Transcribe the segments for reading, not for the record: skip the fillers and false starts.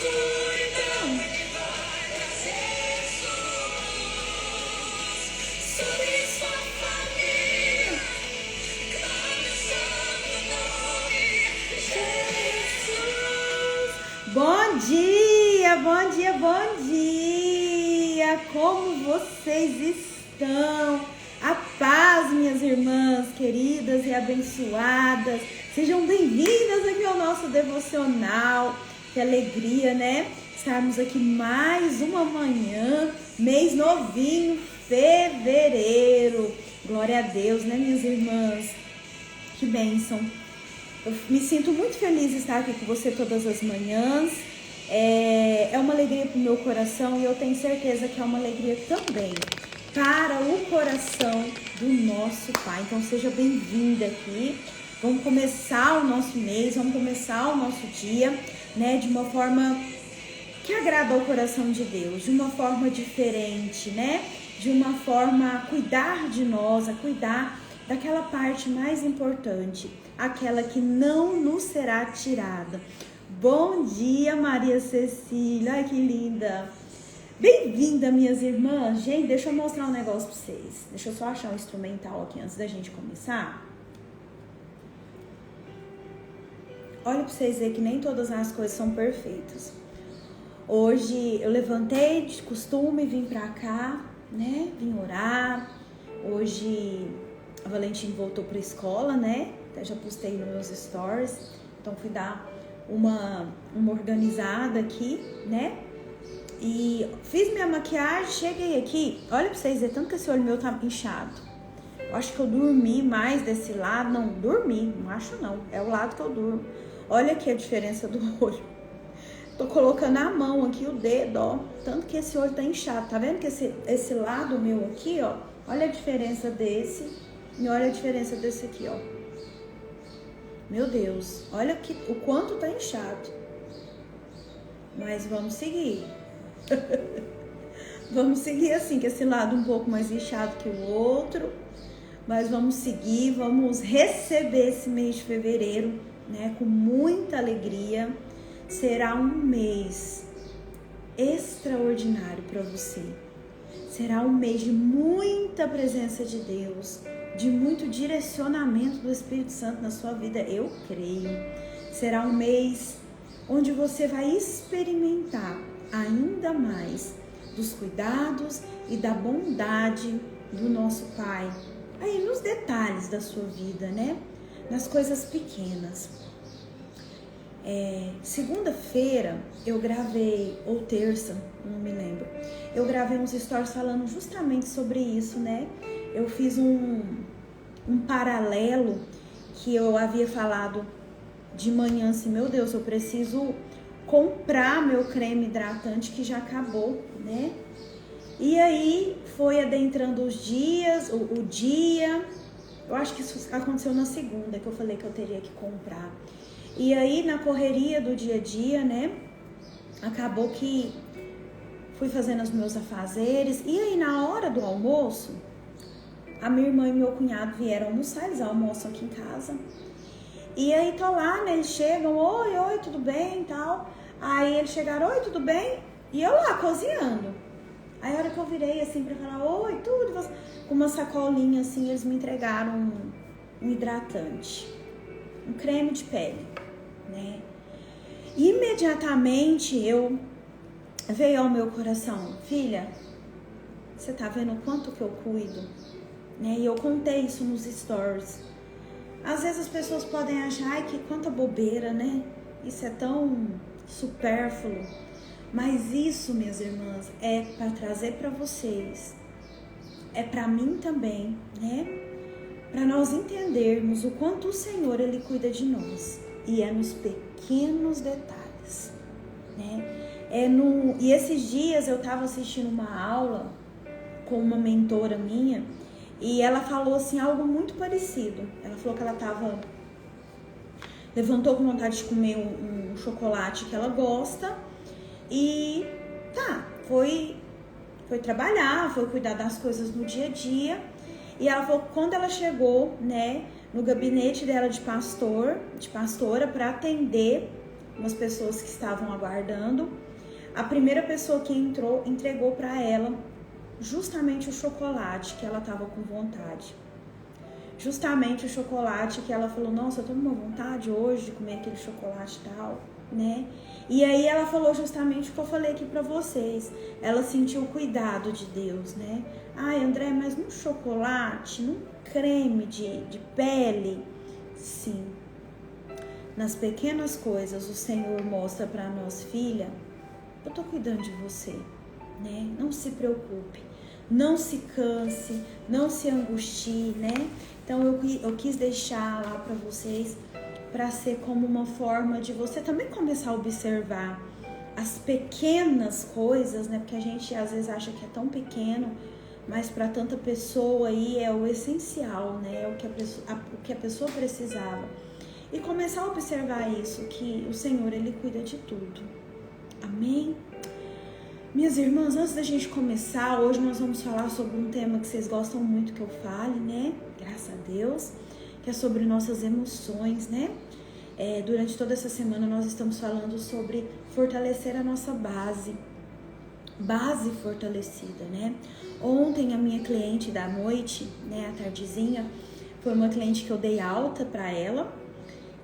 Bom dia, bom dia, bom dia! Como vocês estão? A paz, minhas irmãs queridas e abençoadas. Sejam bem-vindas aqui ao nosso devocional. Que alegria, né? Estarmos aqui mais uma manhã, mês novinho, fevereiro. Glória a Deus, né, minhas irmãs? Que bênção! Eu me sinto muito feliz de estar aqui com você todas as manhãs. É uma alegria para o meu coração e eu tenho certeza que é uma alegria também para o coração do nosso Pai. Então seja bem-vinda aqui. Vamos começar o nosso mês, vamos começar o nosso dia, né, de uma forma que agrada ao coração de Deus, de uma forma diferente, né? De uma forma a cuidar de nós, a cuidar daquela parte mais importante, aquela que não nos será tirada. Bom dia, Maria Cecília, ai que linda! Bem-vinda, minhas irmãs. Gente, deixa eu mostrar um negócio pra vocês. Deixa eu só achar um instrumental aqui antes da gente começar. Olha pra vocês verem que nem todas as coisas são perfeitas. Hoje eu levantei de costume, vim pra cá, né? Vim orar. Hoje a Valentim voltou pra escola, né? Até já postei nos meus stories. Então fui dar uma organizada aqui, né? E fiz minha maquiagem, cheguei aqui. Olha pra vocês verem, tanto que esse olho meu tá inchado. Eu acho que eu dormi mais desse lado. Não, dormi, não acho não. É o lado que eu durmo. Olha aqui a diferença do olho. Tô colocando a mão aqui, o dedo, ó. Tanto que esse olho tá inchado. Tá vendo que esse lado meu aqui, ó. Olha a diferença desse e olha a diferença desse aqui, ó. Meu Deus, olha o quanto tá inchado. Mas vamos seguir. Vamos seguir assim, que esse lado um pouco mais inchado que o outro. Mas vamos seguir, vamos receber esse mês de fevereiro, né? Com muita alegria. Será um mês extraordinário para você. Será um mês de muita presença de Deus, de muito direcionamento do Espírito Santo na sua vida, eu creio. Será um mês onde você vai experimentar ainda mais dos cuidados e da bondade do nosso Pai. Aí nos detalhes da sua vida, né? Nas coisas pequenas. Segunda-feira eu gravei, ou terça, não me lembro. Eu gravei uns stories falando justamente sobre isso, né? Eu fiz um paralelo que eu havia falado de manhã, assim, meu Deus, eu preciso comprar meu creme hidratante que já acabou, né? E aí foi adentrando os dias, o dia, eu acho que isso aconteceu na segunda, que eu falei que eu teria que comprar. E aí na correria do dia a dia, né? Acabou que fui fazendo os meus afazeres. E aí na hora do almoço, a minha irmã e meu cunhado vieram almoçar, eles almoçam aqui em casa. E aí tô lá, né? Eles chegam, oi, tudo bem e tal. Aí eles chegaram, oi, tudo bem? E eu lá, cozinhando. Aí a hora que eu virei assim pra falar, oi, tudo, com uma sacolinha assim, eles me entregaram um hidratante, um creme de pele, né? Imediatamente veio ao meu coração, filha, você tá vendo o quanto que eu cuido? Né? E eu contei isso nos stories. Às vezes as pessoas podem achar, ai, que quanta bobeira, né? Isso é tão supérfluo. Mas isso, minhas irmãs, é para trazer para vocês, é para mim também, né? Para nós entendermos o quanto o Senhor, Ele cuida de nós. E é nos pequenos detalhes, né? E esses dias eu estava assistindo uma aula com uma mentora minha e ela falou assim algo muito parecido. Ela falou que ela levantou com vontade de comer um chocolate que ela gosta e foi trabalhar, foi cuidar das coisas no dia a dia. E ela falou que quando ela chegou, né, no gabinete dela de pastora para atender umas pessoas que estavam aguardando. A primeira pessoa que entrou, entregou para ela justamente o chocolate que ela estava com vontade. Justamente o chocolate que ela falou, nossa, eu tô com uma vontade hoje de comer aquele chocolate e tal, né? E aí ela falou justamente o que eu falei aqui pra vocês. Ela sentiu o cuidado de Deus, né? Ai, André, mas num chocolate, num creme de pele? Sim. Nas pequenas coisas o Senhor mostra pra nós, filha, eu tô cuidando de você, né? Não se preocupe, não se canse, não se angustie, né? Então eu quis deixar lá para vocês, para ser como uma forma de você também começar a observar as pequenas coisas, né? Porque a gente às vezes acha que é tão pequeno, mas para tanta pessoa aí é o essencial, né? É o que a pessoa precisava. E começar a observar isso, que o Senhor, Ele cuida de tudo. Amém? Minhas irmãs, antes da gente começar, hoje nós vamos falar sobre um tema que vocês gostam muito que eu fale, né? Graças a Deus, que é sobre nossas emoções, né? Durante toda essa semana nós estamos falando sobre fortalecer a nossa base fortalecida, né? Ontem a minha cliente da noite, né, à tardezinha, foi uma cliente que eu dei alta para ela.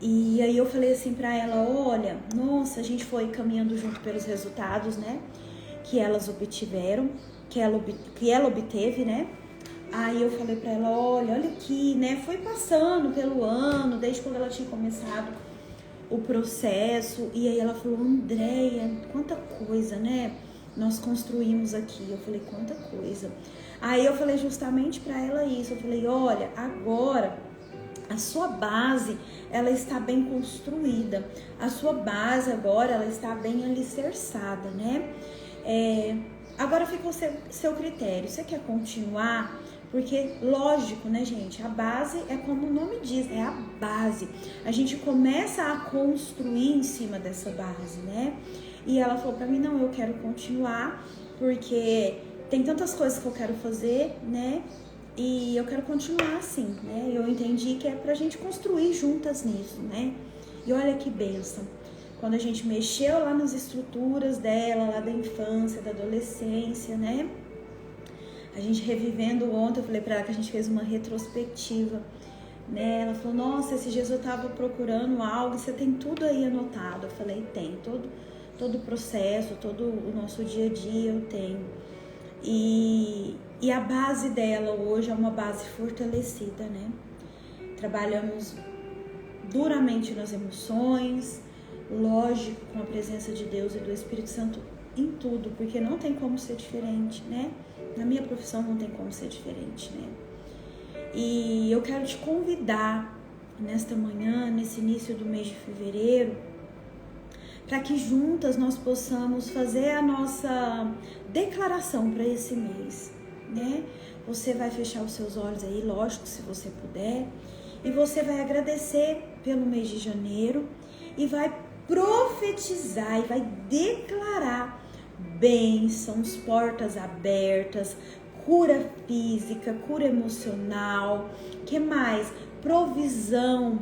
E aí eu falei assim pra ela, olha, nossa, a gente foi caminhando junto pelos resultados, né? Que elas obtiveram, que ela obteve, né? Aí eu falei pra ela, olha aqui, né? Foi passando pelo ano, desde quando ela tinha começado o processo. E aí ela falou, Andréia, quanta coisa, né? Nós construímos aqui. Eu falei, quanta coisa. Aí eu falei justamente pra ela isso. Eu falei, olha, agora a sua base, ela está bem construída. A sua base agora, ela está bem alicerçada, né? Agora fica o seu critério. Você quer continuar? Porque, lógico, né, gente? A base é como o nome diz, é a base. A gente começa a construir em cima dessa base, né? E ela falou pra mim, não, eu quero continuar, porque tem tantas coisas que eu quero fazer, né? E eu quero continuar assim, né? Eu entendi que é pra gente construir juntas nisso, né? E olha que bênção. Quando a gente mexeu lá nas estruturas dela, lá da infância, da adolescência, né? A gente revivendo ontem, eu falei pra ela que a gente fez uma retrospectiva, né? Ela falou, nossa, esses dias eu tava procurando algo, você tem tudo aí anotado? Eu falei, tem, todo o processo, todo o nosso dia a dia eu tenho. E a base dela hoje é uma base fortalecida, né? Trabalhamos duramente nas emoções, lógico, com a presença de Deus e do Espírito Santo em tudo, porque não tem como ser diferente, né? Na minha profissão não tem como ser diferente, né? E eu quero te convidar nesta manhã, nesse início do mês de fevereiro, para que juntas nós possamos fazer a nossa declaração para esse mês, né? Você vai fechar os seus olhos aí, lógico, se você puder, e você vai agradecer pelo mês de janeiro e vai profetizar e vai declarar bênçãos, portas abertas, cura física, cura emocional, que mais? Provisão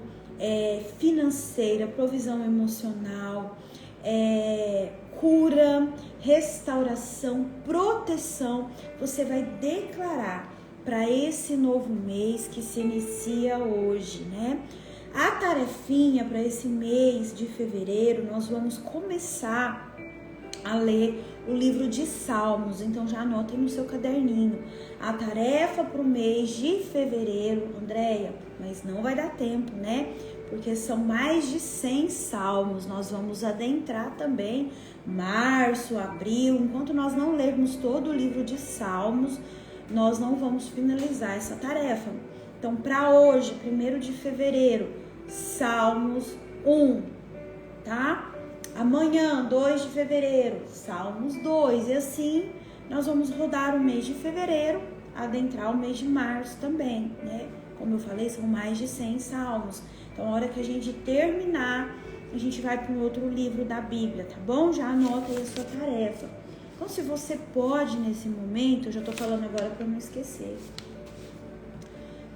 financeira, provisão emocional, cura, restauração, proteção. Você vai declarar para esse novo mês que se inicia hoje, né? A tarefinha para esse mês de fevereiro, nós vamos começar a ler o livro de Salmos, então já anotem no seu caderninho. A tarefa para o mês de fevereiro, Andréia, mas não vai dar tempo, né? Porque são mais de 100 salmos, nós vamos adentrar também março, abril, enquanto nós não lermos todo o livro de Salmos, nós não vamos finalizar essa tarefa. Então, para hoje, 1º de fevereiro, Salmos 1, tá? Amanhã, 2 de fevereiro, Salmos 2, e assim nós vamos rodar o mês de fevereiro, adentrar o mês de março também, né? Como eu falei, são mais de 100 salmos. Então, a hora que a gente terminar, a gente vai para um outro livro da Bíblia, tá bom? Já anota aí a sua tarefa. Então, se você pode nesse momento, eu já tô falando agora para não esquecer.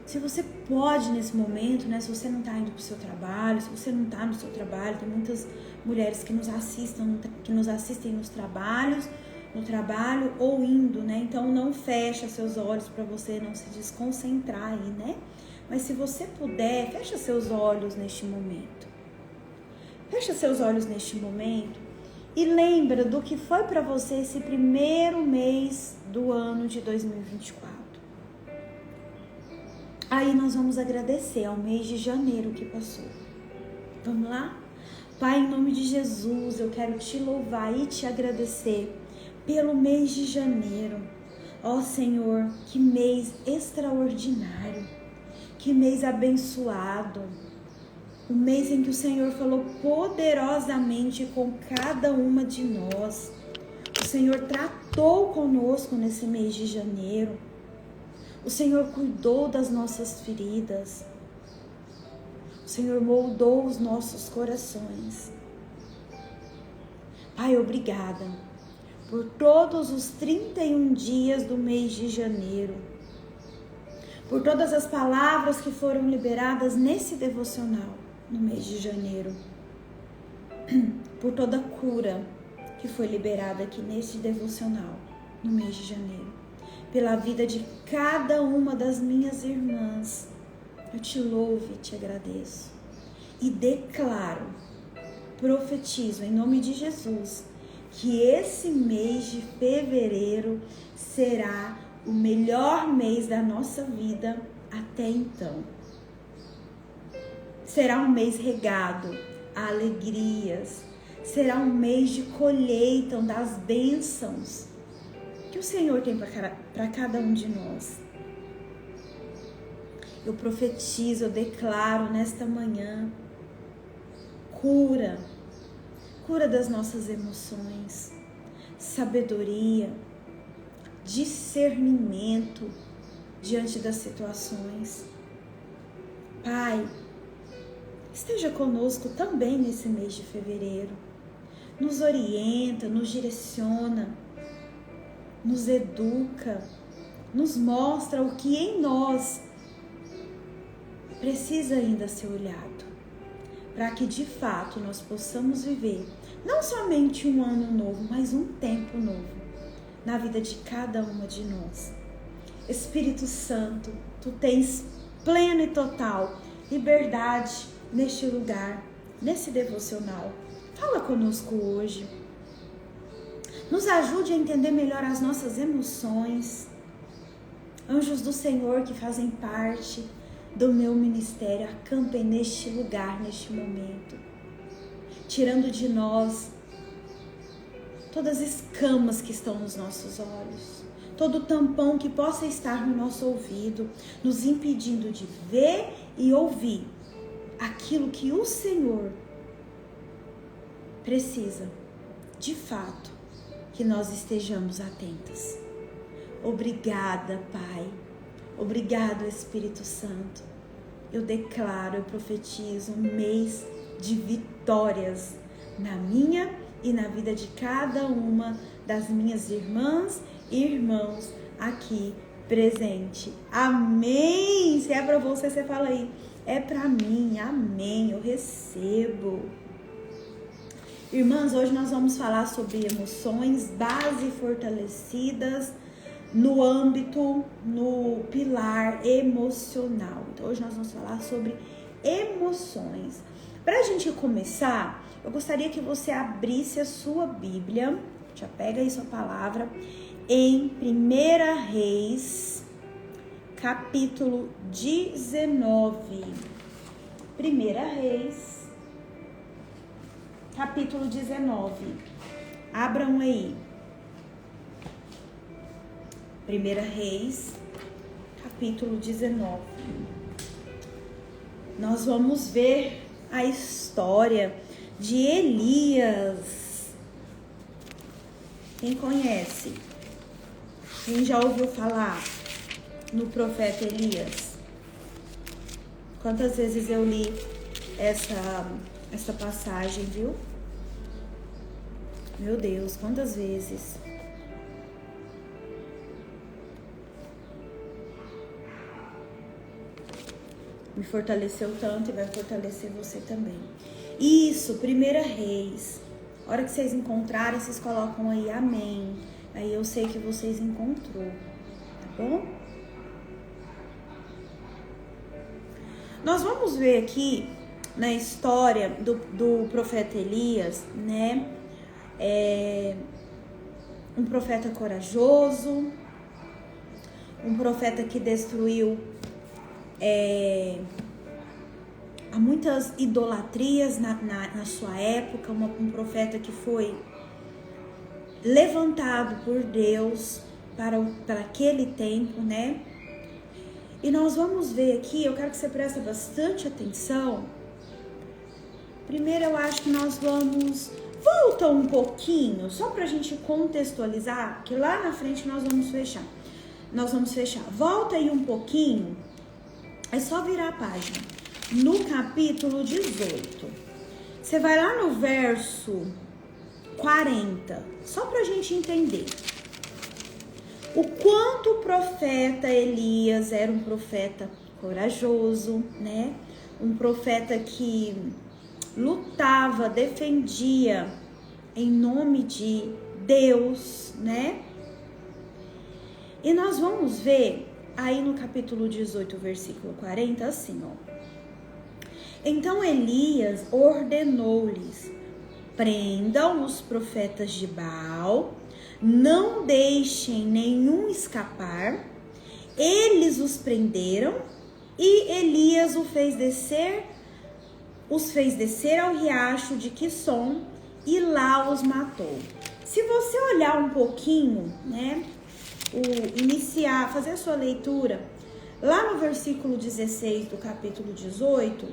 Se se você pode nesse momento, né? Se você não está indo para o seu trabalho, se você não está no seu trabalho, tem muitas mulheres que nos assistem nos trabalhos, no trabalho ou indo, né? Então não fecha seus olhos para você não se desconcentrar aí, né? Mas se você puder, fecha seus olhos neste momento. Fecha seus olhos neste momento e lembra do que foi para você esse primeiro mês do ano de 2024. Aí nós vamos agradecer ao mês de janeiro que passou. Vamos lá? Pai, em nome de Jesus, eu quero te louvar e te agradecer pelo mês de janeiro. Ó Senhor, que mês extraordinário, que mês abençoado. Um mês em que o Senhor falou poderosamente com cada uma de nós. O Senhor tratou conosco nesse mês de janeiro. O Senhor cuidou das nossas feridas. O Senhor moldou os nossos corações. Pai, obrigada por todos os 31 dias do mês de janeiro. Por todas as palavras que foram liberadas nesse devocional no mês de janeiro. Por toda a cura que foi liberada aqui nesse devocional no mês de janeiro. Pela vida de cada uma das minhas irmãs. Eu te louvo e te agradeço. E declaro, profetizo em nome de Jesus, que esse mês de fevereiro será o melhor mês da nossa vida até então. Será um mês regado a alegrias. Será um mês de colheita das bênçãos que o Senhor tem para cada um de nós. Eu profetizo, eu declaro nesta manhã cura das nossas emoções, sabedoria, discernimento diante das situações. Pai, esteja conosco também nesse mês de fevereiro. Nos orienta, nos direciona, nos educa, nos mostra o que em nós precisa ainda ser olhado, para que de fato nós possamos viver não somente um ano novo, mas um tempo novo na vida de cada uma de nós. Espírito Santo, tu tens plena e total liberdade neste lugar, nesse devocional. Fala conosco hoje. Nos ajude a entender melhor as nossas emoções. Anjos do Senhor que fazem parte do meu ministério, acampem neste lugar, neste momento, tirando de nós todas as escamas que estão nos nossos olhos, todo tampão que possa estar no nosso ouvido, nos impedindo de ver e ouvir aquilo que o Senhor precisa, de fato, que nós estejamos atentas. Obrigada, Pai. Obrigado, Espírito Santo. Eu declaro, eu profetizo um mês de vitórias na minha e na vida de cada uma das minhas irmãs e irmãos aqui presente. Amém! Se é para você, você fala aí. É para mim, amém, eu recebo. Irmãs, hoje nós vamos falar sobre emoções, base fortalecidas no âmbito, no pilar emocional. Então hoje nós vamos falar sobre emoções. Para a gente começar, eu gostaria que você abrisse a sua Bíblia, já pega aí sua palavra, em 1 Reis, capítulo 19. 1 Reis, capítulo 19. Abram aí. 1 Reis, capítulo 19. Nós vamos ver a história de Elias. Quem conhece? Quem já ouviu falar no profeta Elias? Quantas vezes eu li essa passagem, viu? Meu Deus, quantas vezes? me fortaleceu tanto e vai fortalecer você também. Isso, 1 Reis. A hora que vocês encontrarem, vocês colocam aí amém. Aí eu sei que vocês encontrou, tá bom? Nós vamos ver aqui na história do profeta Elias, né? Um profeta corajoso, um profeta que destruiu há muitas idolatrias na sua época, um profeta que foi levantado por Deus para aquele tempo, né? E nós vamos ver aqui, eu quero que você preste bastante atenção. Primeiro eu acho que nós vamos... Volta um pouquinho, só pra gente contextualizar, que lá na frente nós vamos fechar. Volta aí um pouquinho, é só virar a página. No capítulo 18. Você vai lá no verso 40, só pra gente entender. O quanto o profeta Elias era um profeta corajoso, né? Um profeta que lutava, defendia em nome de Deus, né? E nós vamos ver aí no capítulo 18, versículo 40, assim, ó. Então Elias ordenou-lhes: prendam os profetas de Baal, não deixem nenhum escapar. Eles os prenderam e Elias os fez descer ao riacho de Quisson e lá os matou. Se você olhar um pouquinho, né, fazer a sua leitura, lá no versículo 16 do capítulo 18,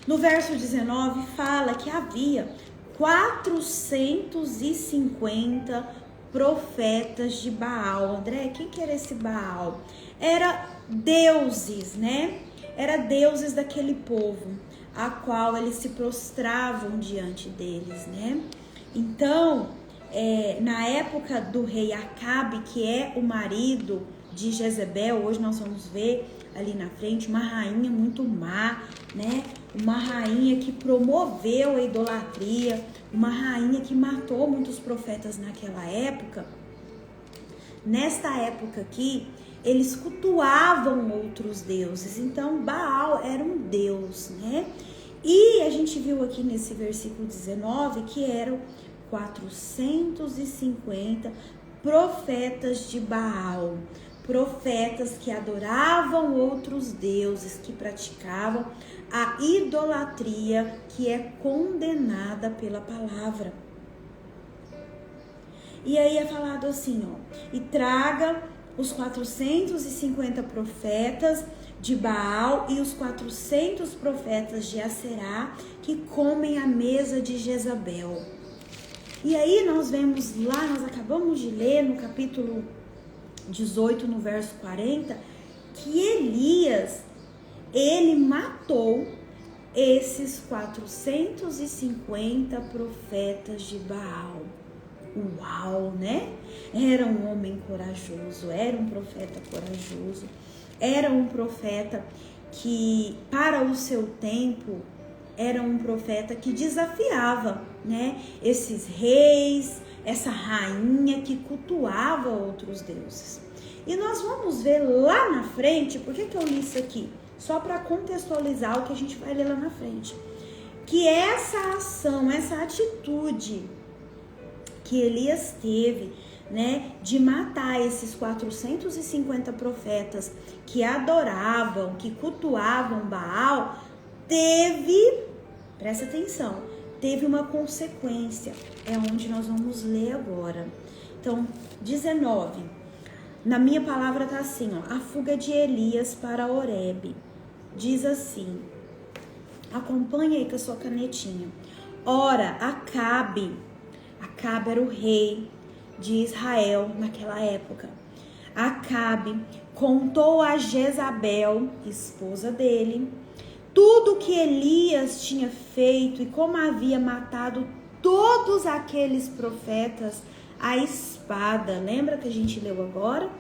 no verso 19 fala que havia 450 profetas de Baal. André, quem que era esse Baal? Era deuses, né? Era deuses daquele povo, a qual eles se prostravam diante deles, né? Então, na época do rei Acabe, que é o marido de Jezebel, hoje nós vamos ver ali na frente, uma rainha muito má, né? Uma rainha que promoveu a idolatria, uma rainha que matou muitos profetas naquela época. Nesta época aqui, eles cultuavam outros deuses, então Baal era um deus, né? E a gente viu aqui nesse versículo 19 que eram 450 profetas de Baal, profetas que adoravam outros deuses, que praticavam a idolatria que é condenada pela palavra. E aí é falado assim, ó: e traga os 450 profetas de Baal e os 400 profetas de Aserá que comem à mesa de Jezabel. E aí nós vemos lá, nós acabamos de ler no capítulo 18, no verso 40, que Elias, ele matou esses 450 profetas de Baal. Uau, né? Era um homem corajoso, era um profeta corajoso, era um profeta que, para o seu tempo, era um profeta que desafiava, né? Esses reis, essa rainha que cultuava outros deuses. E nós vamos ver lá na frente, por que eu li isso aqui? Só para contextualizar o que a gente vai ler lá na frente. Que essa ação, essa atitude que Elias teve, né, de matar esses 450 profetas que adoravam, que cultuavam Baal, presta atenção, teve uma consequência, é onde nós vamos ler agora. Então, 19, na minha palavra tá assim, ó: a fuga de Elias para Horebe, diz assim, acompanha aí com a sua canetinha. Ora, Acabe era o rei de Israel naquela época. Acabe contou a Jezabel, esposa dele, tudo que Elias tinha feito e como havia matado todos aqueles profetas à espada. Lembra que a gente leu agora?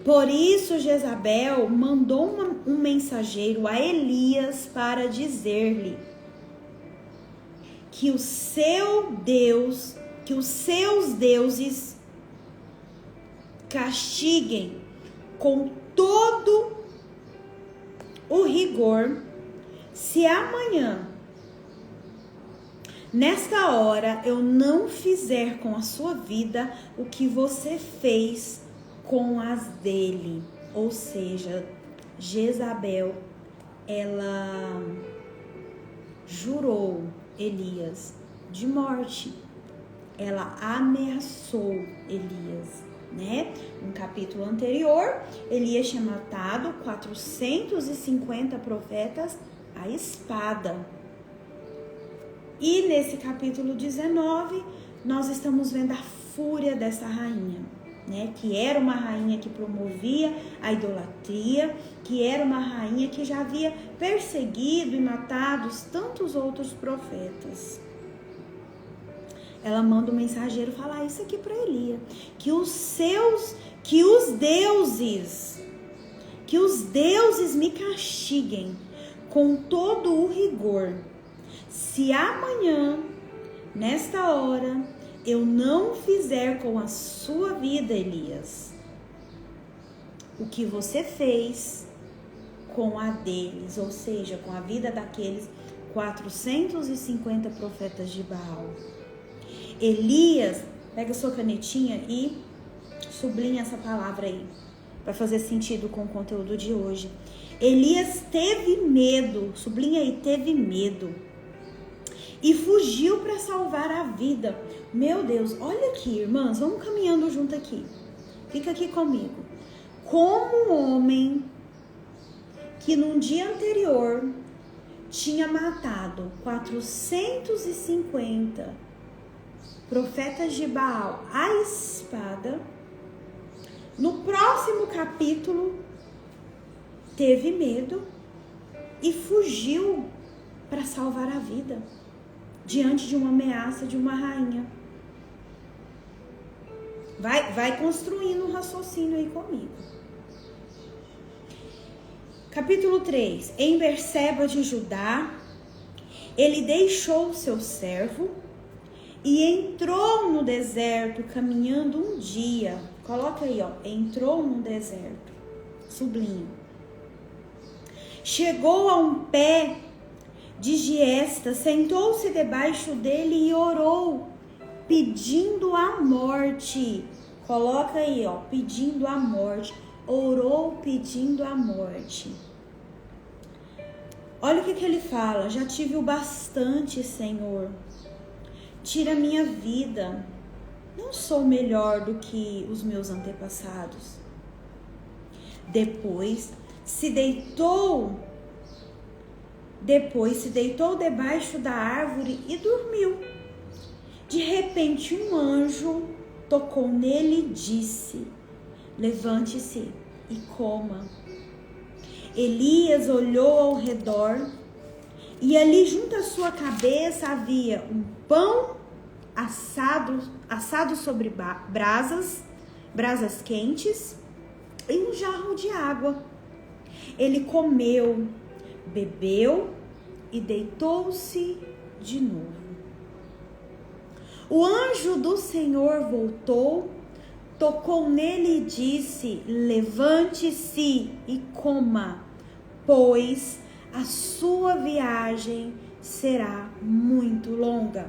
Por isso Jezabel mandou um mensageiro a Elias para dizer-lhe que os seus deuses castiguem com todo o rigor, se amanhã, nesta hora, eu não fizer com a sua vida o que você fez com as dele. Ou seja, Jezabel, ela jurou Elias de morte. Ela ameaçou Elias, né? No capítulo anterior, Elias tinha matado 450 profetas à espada. E nesse capítulo 19, nós estamos vendo a fúria dessa rainha, né? Que era uma rainha que promovia a idolatria, que era uma rainha que já havia perseguido e matado tantos outros profetas. Ela manda um mensageiro falar isso aqui para Elias, que os deuses me castiguem com todo o rigor, se amanhã, nesta hora, eu não fizer com a sua vida, Elias, o que você fez com a deles, ou seja, com a vida daqueles 450 profetas de Baal. Elias, pega sua canetinha e sublinha essa palavra aí, para fazer sentido com o conteúdo de hoje. Elias teve medo, sublinha aí, teve medo, e fugiu para salvar a vida. Meu Deus, olha aqui, irmãs, vamos caminhando junto aqui. Fica aqui comigo. Como um homem que num dia anterior tinha matado 450 profetas de Baal à espada, no próximo capítulo teve medo e fugiu para salvar a vida diante de uma ameaça de uma rainha. Vai construindo um raciocínio aí comigo. Capítulo 3. Em Berseba de Judá, ele deixou o seu servo e entrou no deserto caminhando um dia. Coloca aí, ó. Entrou no deserto. Sublinho. Chegou a um pé de giesta, sentou-se debaixo dele e orou, pedindo a morte. Coloca aí, ó, pedindo a morte. Orou pedindo a morte. Olha o que ele fala: já tive o bastante, Senhor. Tira minha vida. Não sou melhor do que os meus antepassados. Depois se deitou debaixo da árvore e dormiu. De repente um anjo tocou nele e disse: levante-se e coma. Elias olhou ao redor e ali junto à sua cabeça havia um pão assado sobre brasas quentes e um jarro de água. Ele comeu, bebeu e deitou-se de novo. O anjo do Senhor voltou, tocou nele e disse: levante-se e coma, pois a sua viagem será muito longa.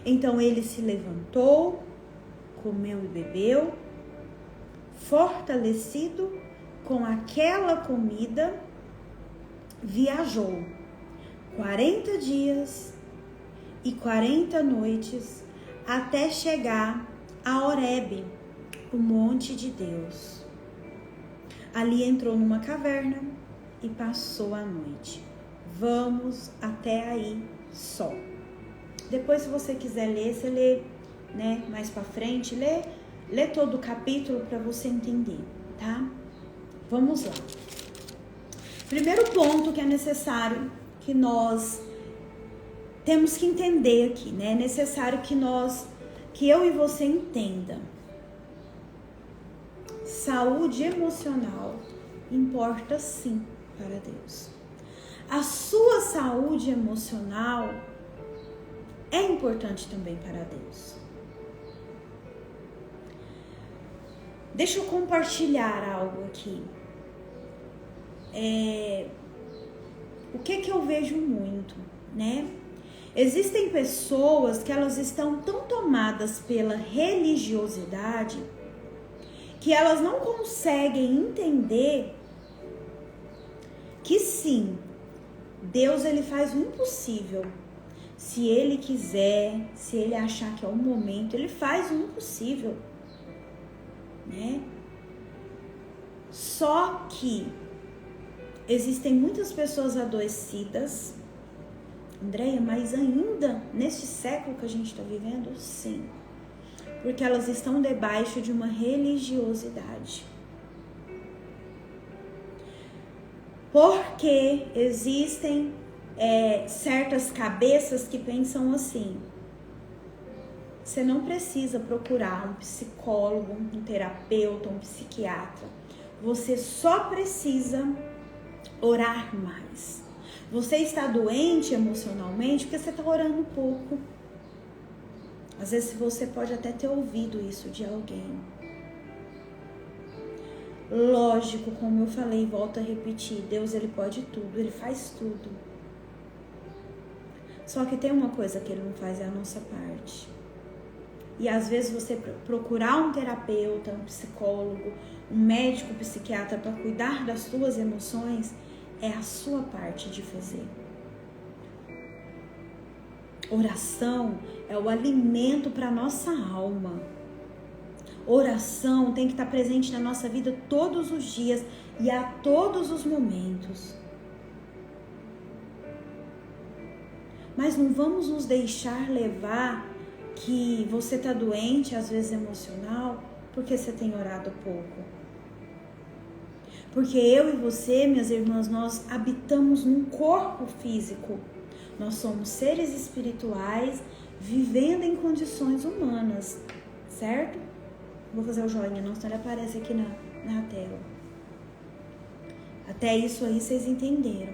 Então ele se levantou, comeu e bebeu, fortalecido com aquela comida, viajou 40 dias e 40 noites até chegar a Horebe, o monte de Deus. Ali entrou numa caverna e passou a noite. Vamos até aí só. Depois, se você quiser ler, você lê, né, mais para frente, lê todo o capítulo para você entender, tá? Vamos lá. Primeiro ponto que é necessário que nós temos que entender aqui, né? É necessário que eu e você entenda. saúde emocional importa sim para Deus. A sua saúde emocional é importante também para Deus. Deixa eu compartilhar algo aqui. O que eu vejo muito, né? Existem pessoas que elas estão tão tomadas pela religiosidade que elas não conseguem entender que sim, Deus ele faz o impossível. Se ele quiser, se ele achar que é o momento, ele faz o impossível, né? Só que existem muitas pessoas adoecidas, Andréia, mas ainda nesse século que a gente está vivendo, sim, porque elas estão debaixo de uma religiosidade. Porque existem certas cabeças que pensam assim: você não precisa procurar um psicólogo, um terapeuta, um psiquiatra. Você só precisa orar mais. Você está doente emocionalmente porque você está orando pouco. Às vezes você pode até ter ouvido isso de alguém. Lógico, como eu falei, volto a repetir, Deus ele pode tudo, ele faz tudo. Só que tem uma coisa que ele não faz, é a nossa parte. E às vezes você procurar um terapeuta, um psicólogo, um médico, um psiquiatra para cuidar das suas emoções é a sua parte de fazer. Oração é o alimento para a nossa alma. Oração tem que estar presente na nossa vida todos os dias e a todos os momentos. Mas não vamos nos deixar levar que você está doente, às vezes emocional, porque você tem orado pouco. Porque eu e você, minhas irmãs, nós habitamos num corpo físico. Nós somos seres espirituais vivendo em condições humanas, certo? Vou fazer o joinha, não, senão ele aparece aqui na tela. Até isso aí vocês entenderam.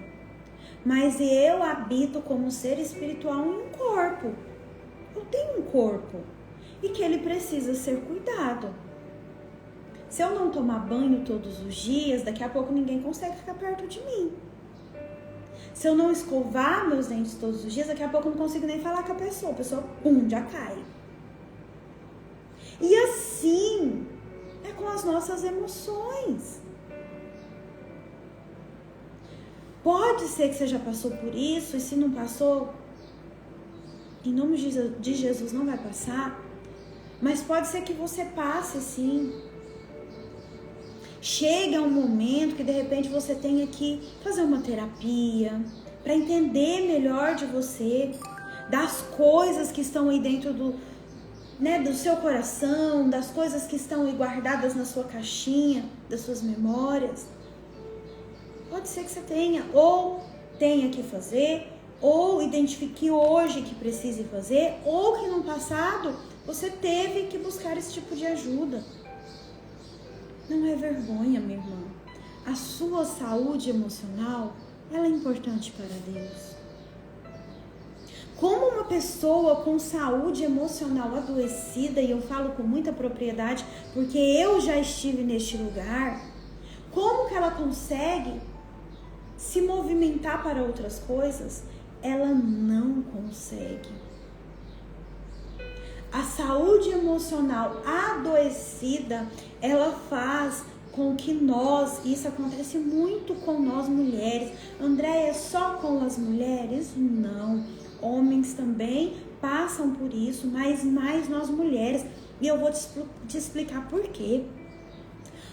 Mas eu habito como ser espiritual em um corpo. Eu tenho um corpo e que ele precisa ser cuidado. Se eu não tomar banho todos os dias, daqui a pouco ninguém consegue ficar perto de mim. Se eu não escovar meus dentes todos os dias, daqui a pouco eu não consigo nem falar com a pessoa pum, já cai. E assim é com as nossas emoções. Pode ser que você já passou por isso, e se não passou, em nome de Jesus não vai passar, mas pode ser que você passe sim. Chega um momento que de repente você tenha que fazer uma terapia para entender melhor de você, das coisas que estão aí dentro do seu coração, das coisas que estão aí guardadas na sua caixinha, das suas memórias. Pode ser que você tenha que fazer, ou identifique hoje que precise fazer, ou que no passado você teve que buscar esse tipo de ajuda. Não é vergonha, minha irmã. A sua saúde emocional, ela é importante para Deus. Como uma pessoa com saúde emocional adoecida, e eu falo com muita propriedade, porque eu já estive neste lugar, como que ela consegue se movimentar para outras coisas? Ela não consegue. A saúde emocional adoecida, ela faz com que isso acontece muito com nós mulheres. Andréia, é só com as mulheres? Não. Homens também passam por isso, mas mais nós mulheres. E eu vou te explicar por quê.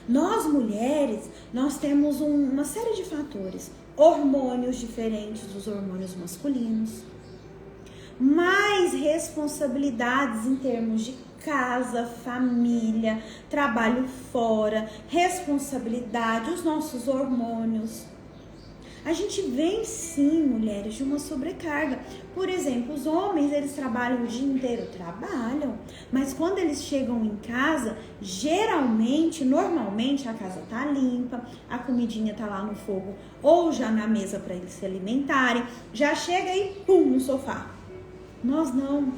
Nós mulheres, nós temos uma série de fatores. Hormônios diferentes dos hormônios masculinos. Mais responsabilidades em termos de casa, família, trabalho fora, responsabilidade, os nossos hormônios. A gente vem sim, mulheres, de uma sobrecarga. Por exemplo, os homens, eles trabalham o dia inteiro? Trabalham. Mas quando eles chegam em casa, geralmente, normalmente, a casa tá limpa, a comidinha tá lá no fogo ou já na mesa para eles se alimentarem. Já chega e pum, no sofá. Nós não.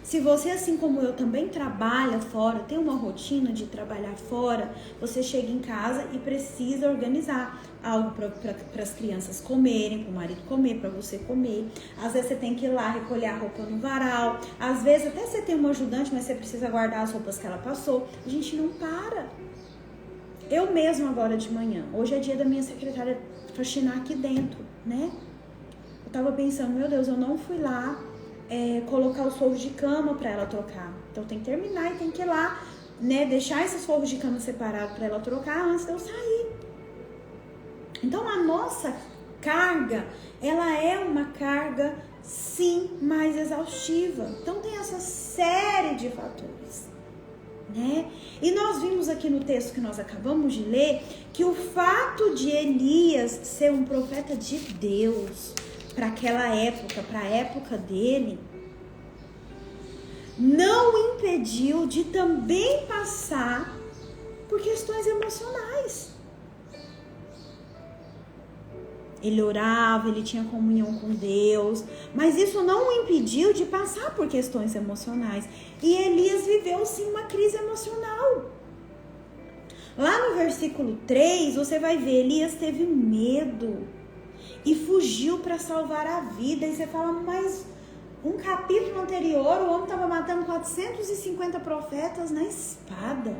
Se você, assim como eu, também trabalha fora, tem uma rotina de trabalhar fora, você chega em casa e precisa organizar algo para as crianças comerem, para o marido comer, para você comer. Às vezes você tem que ir lá recolher a roupa no varal. Às vezes até você tem uma ajudante, mas você precisa guardar as roupas que ela passou. A gente não para. Eu mesmo agora de manhã, hoje é dia da minha secretária faxinar aqui dentro, né? Eu tava pensando, meu Deus, eu não fui lá colocar os forros de cama para ela trocar. Então tem que terminar e tem que ir lá, né, deixar esses forros de cama separados para ela trocar antes de eu sair. Então a nossa carga, ela é uma carga sim mais exaustiva. Então tem essa série de fatores, né? E nós vimos aqui no texto que nós acabamos de ler que o fato de Elias ser um profeta de Deus para aquela época, para a época dele, não impediu de também passar por questões emocionais. Ele orava, ele tinha comunhão com Deus, mas isso não o impediu de passar por questões emocionais. E Elias viveu sim uma crise emocional. Lá no versículo 3, você vai ver, Elias teve medo e fugiu para salvar a vida. E você fala, mas um capítulo anterior, o homem estava matando 450 profetas na espada.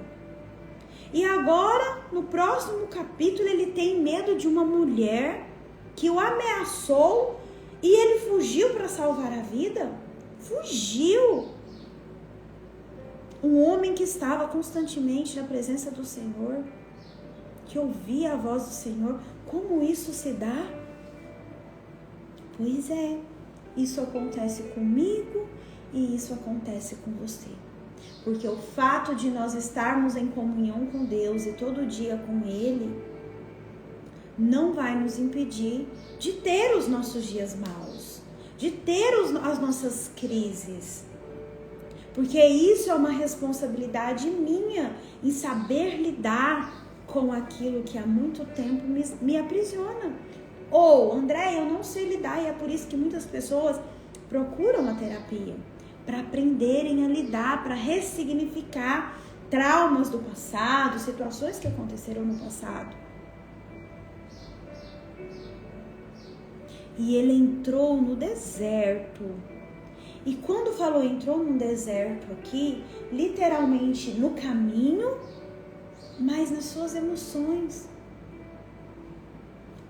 E agora, no próximo capítulo, ele tem medo de uma mulher que o ameaçou e ele fugiu para salvar a vida? Fugiu! Um homem que estava constantemente na presença do Senhor, que ouvia a voz do Senhor. Como isso se dá? Pois é, isso acontece comigo e isso acontece com você. Porque o fato de nós estarmos em comunhão com Deus e todo dia com Ele, não vai nos impedir de ter os nossos dias maus, de ter as nossas crises. Porque isso é uma responsabilidade minha em saber lidar com aquilo que há muito tempo me aprisiona. Ou, André, eu não sei lidar, e é por isso que muitas pessoas procuram a terapia, para aprenderem a lidar, para ressignificar traumas do passado, situações que aconteceram no passado. E ele entrou no deserto. E quando falou entrou no deserto aqui, literalmente no caminho, mas nas suas emoções.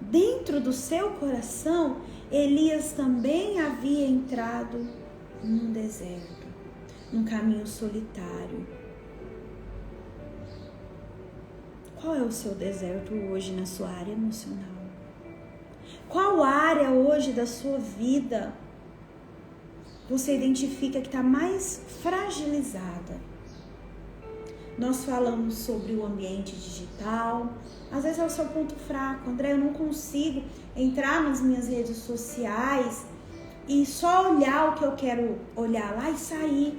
Dentro do seu coração, Elias também havia entrado num deserto, num caminho solitário. Qual é o seu deserto hoje na sua área emocional? Qual área hoje da sua vida você identifica que está mais fragilizada? Nós falamos sobre o ambiente digital. Às vezes é o seu ponto fraco. André, eu não consigo entrar nas minhas redes sociais e só olhar o que eu quero olhar lá e sair.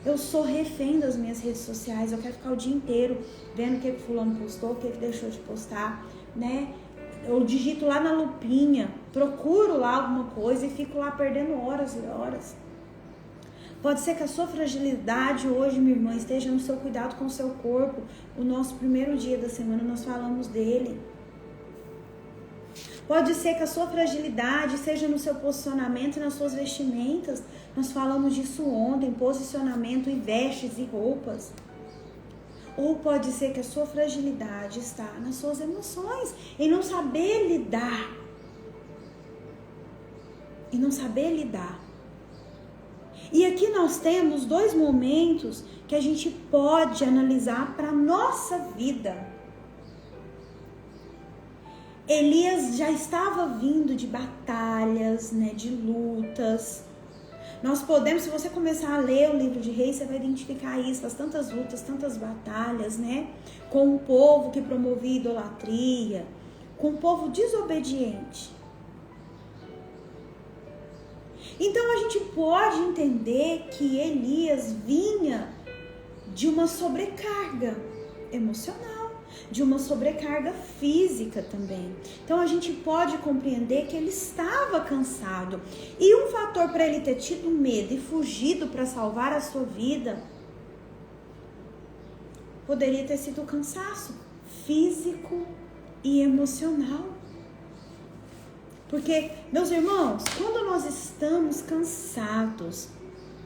Eu sou refém das minhas redes sociais. Eu quero ficar o dia inteiro vendo o que fulano postou, o que deixou de postar, né? Eu digito lá na lupinha, procuro lá alguma coisa e fico lá perdendo horas e horas. Pode ser que a sua fragilidade hoje, minha irmã, esteja no seu cuidado com o seu corpo. O nosso primeiro dia da semana nós falamos dele. Pode ser que a sua fragilidade seja no seu posicionamento e nas suas vestimentas. Nós falamos disso ontem, posicionamento e vestes e roupas. Ou pode ser que a sua fragilidade está nas suas emoções, em não saber lidar. Em não saber lidar. E aqui nós temos dois momentos que a gente pode analisar para a nossa vida. Elias já estava vindo de batalhas, né, de lutas. Nós podemos, se você começar a ler o livro de Reis, você vai identificar isso, as tantas lutas, tantas batalhas, né? Com um povo que promovia idolatria, com o povo desobediente. Então a gente pode entender que Elias vinha de uma sobrecarga emocional, de uma sobrecarga física também. Então a gente pode compreender que ele estava cansado. E um fator para ele ter tido medo e fugido para salvar a sua vida poderia ter sido o cansaço físico e emocional. Porque, meus irmãos, quando nós estamos cansados,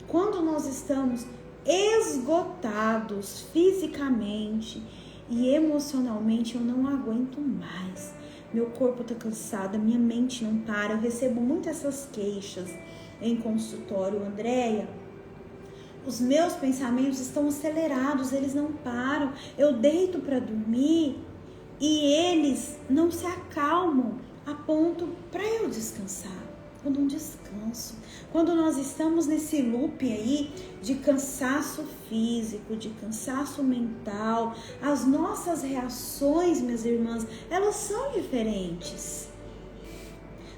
quando nós estamos esgotados fisicamente e emocionalmente, eu não aguento mais. Meu corpo está cansado, minha mente não para. Eu recebo muitas essas queixas em consultório. Andréia, os meus pensamentos estão acelerados, eles não param. Eu deito para dormir e eles não se acalmam a ponto para eu descansar. Eu não descanso. Quando nós estamos nesse loop aí de cansaço físico, de cansaço mental, as nossas reações, minhas irmãs, elas são diferentes.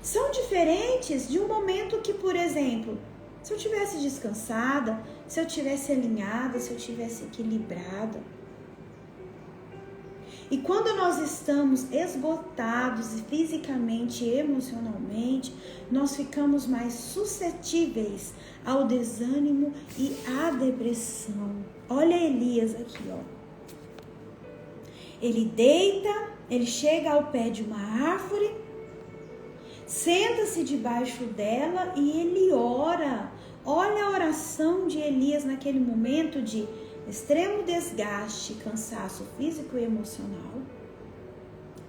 São diferentes de um momento que, por exemplo, se eu tivesse descansada, se eu tivesse alinhada, se eu tivesse equilibrada. E quando nós estamos esgotados fisicamente e emocionalmente, nós ficamos mais suscetíveis ao desânimo e à depressão. Olha Elias aqui, ó. Ele deita, ele chega ao pé de uma árvore, senta-se debaixo dela e ele ora. Olha a oração de Elias naquele momento de extremo desgaste, cansaço físico e emocional,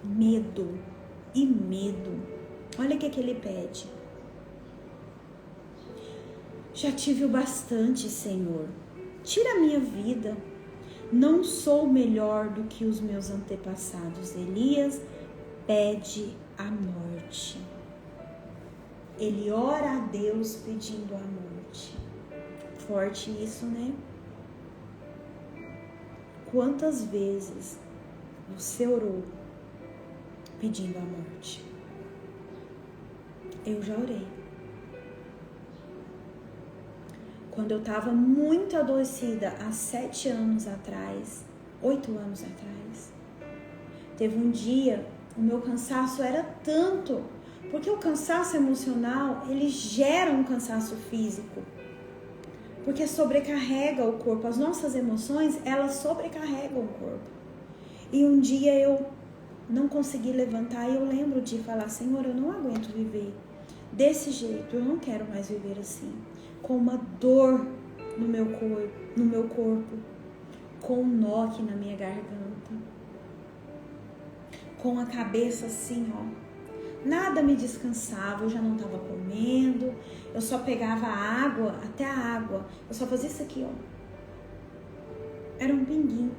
medo e medo. Olha o que ele pede. Já tive o bastante, Senhor. Tira a minha vida. Não sou melhor do que os meus antepassados. Elias pede a morte. Ele ora a Deus pedindo a morte. Forte isso, né? Quantas vezes você orou pedindo a morte? Eu já orei. Quando eu estava muito adoecida, há 7 anos atrás, 8 anos atrás, teve um dia, o meu cansaço era tanto, porque o cansaço emocional, ele gera um cansaço físico. Porque sobrecarrega o corpo. As nossas emoções, elas sobrecarregam o corpo. E um dia eu não consegui levantar e eu lembro de falar, Senhor, eu não aguento viver desse jeito. Eu não quero mais viver assim. Com uma dor no meu corpo. Com um nó aqui na minha garganta. Com a cabeça assim, ó. Nada me descansava, eu já não estava comendo, eu só pegava água, até a água, eu só fazia isso aqui, ó. Era um pinguinho.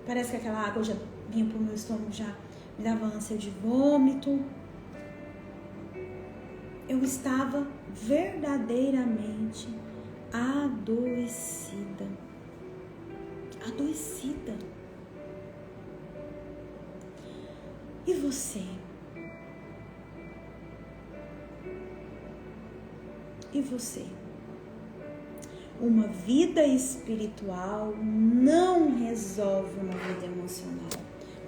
Parece que aquela água já vinha pro meu estômago, já me dava ânsia de vômito. Eu estava verdadeiramente adoecida. Adoecida. E você? E você? Uma vida espiritual não resolve uma vida emocional.